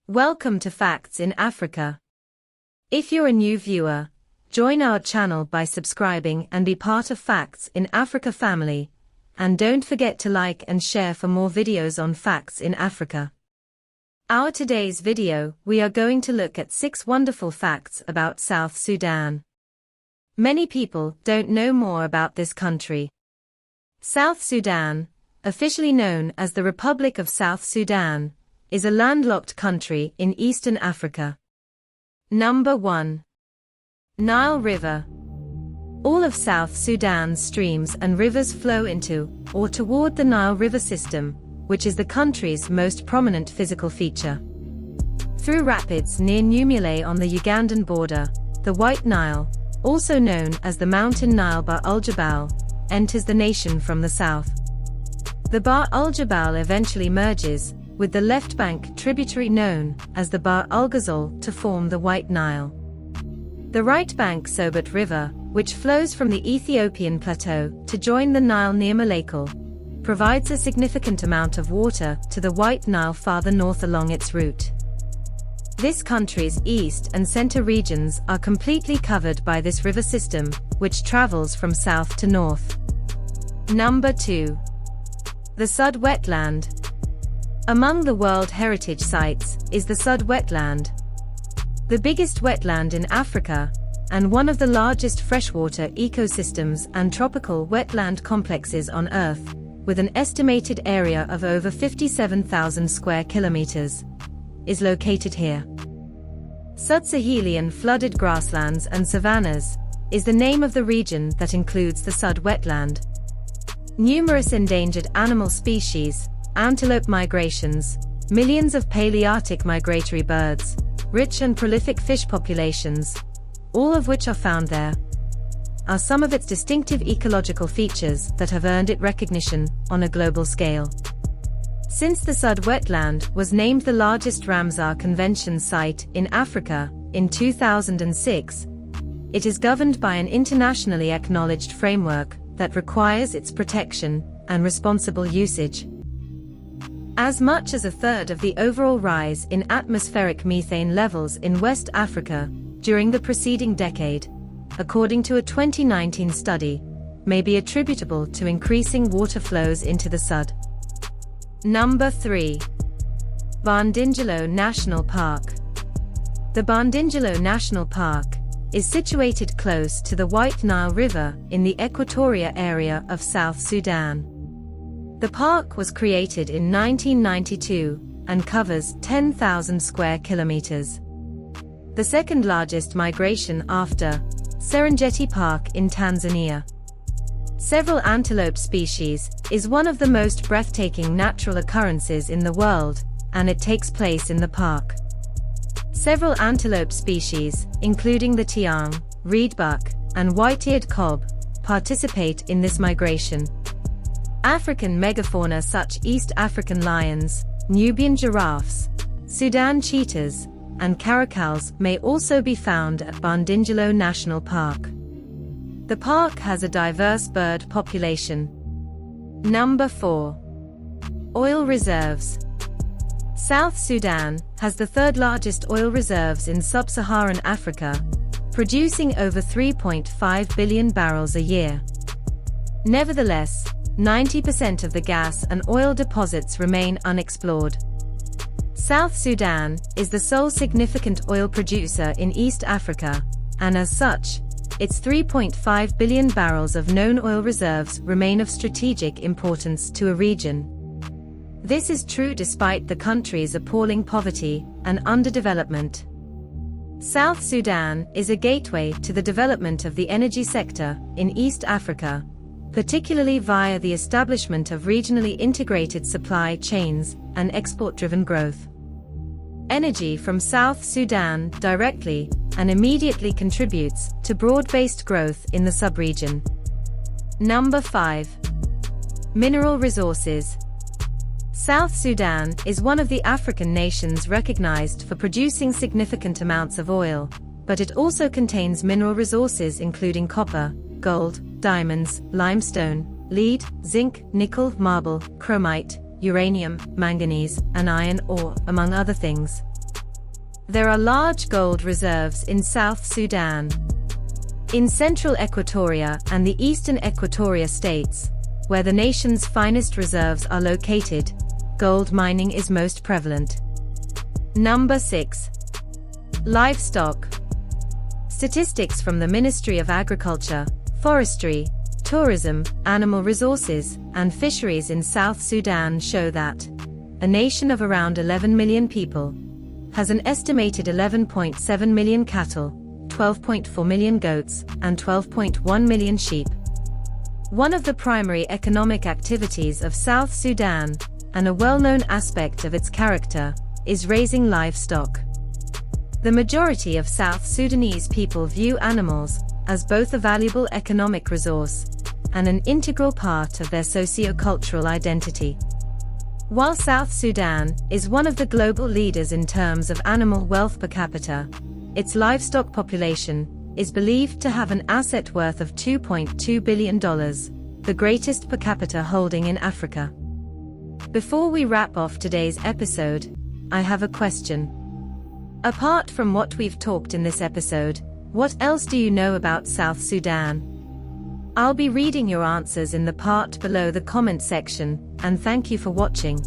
Welcome to Facts in Africa. If you're a new viewer, join our channel by subscribing and be part of Facts in Africa family, and don't forget to like and share for more videos on Facts in Africa. Our today's video, we are going to look at 6 wonderful facts about South Sudan. Many people don't know more about this country. South Sudan, officially known as the Republic of South Sudan, is a landlocked country in Eastern Africa. Number 1. Nile River. All of South Sudan's streams and rivers flow into, or toward the Nile River system, which is the country's most prominent physical feature. Through rapids near Numule on the Ugandan border, the White Nile, also known as the Mountain Nile Bahr el-Jabal, enters the nation from the south. The Bahr el-Jabal eventually merges with the left bank tributary known as the Bahr el-Ghazal to form the White Nile. The right bank Sobot River, which flows from the Ethiopian plateau to join the Nile near Malakal, provides a significant amount of water to the White Nile farther north along its route. This country's east and center regions are completely covered by this river system, which travels from south to north. Number 2. The Sudd Wetland. Among the World Heritage Sites is the Sudd Wetland, the biggest wetland in Africa, and one of the largest freshwater ecosystems and tropical wetland complexes on Earth, with an estimated area of over 57,000 square kilometers, is located here. Sub-Saharan flooded grasslands and savannas is the name of the region that includes the Sudd Wetland. Numerous endangered animal species, antelope migrations, millions of Palearctic migratory birds, rich and prolific fish populations, all of which are found there, are some of its distinctive ecological features that have earned it recognition on a global scale. Since the Sudd Wetland was named the largest Ramsar Convention site in Africa in 2006, it is governed by an internationally acknowledged framework that requires its protection and responsible usage. As much as a third of the overall rise in atmospheric methane levels in West Africa during the preceding decade, according to a 2019 study, may be attributable to increasing water flows into the Sudd. Number 3. Bandingilo National Park. The Bandingilo National Park is situated close to the White Nile River in the Equatoria area of South Sudan. The park was created in 1992 and covers 10,000 square kilometers. The second largest migration after Serengeti Park in Tanzania. Several antelope species is one of the most breathtaking natural occurrences in the world, and it takes place in the park. Several antelope species, including the tiang, reedbuck, and white-eared cob, participate in this migration. African megafauna such East African lions, Nubian giraffes, Sudan cheetahs, and caracals may also be found at Bandingilo National Park. The park has a diverse bird population. Number 4. Oil reserves. South Sudan has the third largest oil reserves in sub-Saharan Africa, producing over 3.5 billion barrels a year. Nevertheless, 90% of the gas and oil deposits remain unexplored. South Sudan is the sole significant oil producer in East Africa, and as such, its 3.5 billion barrels of known oil reserves remain of strategic importance to a region. This is true despite the country's appalling poverty and underdevelopment. South Sudan is a gateway to the development of the energy sector in East Africa, particularly via the establishment of regionally integrated supply chains and export-driven growth. Energy from South Sudan directly and immediately contributes to broad-based growth in the sub-region. Number 5. Mineral resources. South Sudan is one of the African nations recognized for producing significant amounts of oil, but it also contains mineral resources including copper, gold, diamonds, limestone, lead, zinc, nickel, marble, chromite, uranium, manganese, and iron ore, among other things. There are large gold reserves in South Sudan. In central Equatoria and the eastern Equatoria states, where the nation's finest reserves are located, gold mining is most prevalent. Number 6. Livestock. Statistics from the Ministry of Agriculture, Forestry, Tourism, Animal Resources, and Fisheries in South Sudan show that a nation of around 11 million people has an estimated 11.7 million cattle, 12.4 million goats, and 12.1 million sheep. One of the primary economic activities of South Sudan, and a well-known aspect of its character, is raising livestock. The majority of South Sudanese people view animals as both a valuable economic resource and an integral part of their socio-cultural identity. While South Sudan is one of the global leaders in terms of animal wealth per capita, its livestock population is believed to have an asset worth of $2.2 billion, the greatest per capita holding in Africa. Before we wrap off today's episode, I have a question. Apart from what we've talked in this episode, what else do you know about South Sudan? I'll be reading your answers in the part below the comment section, and thank you for watching.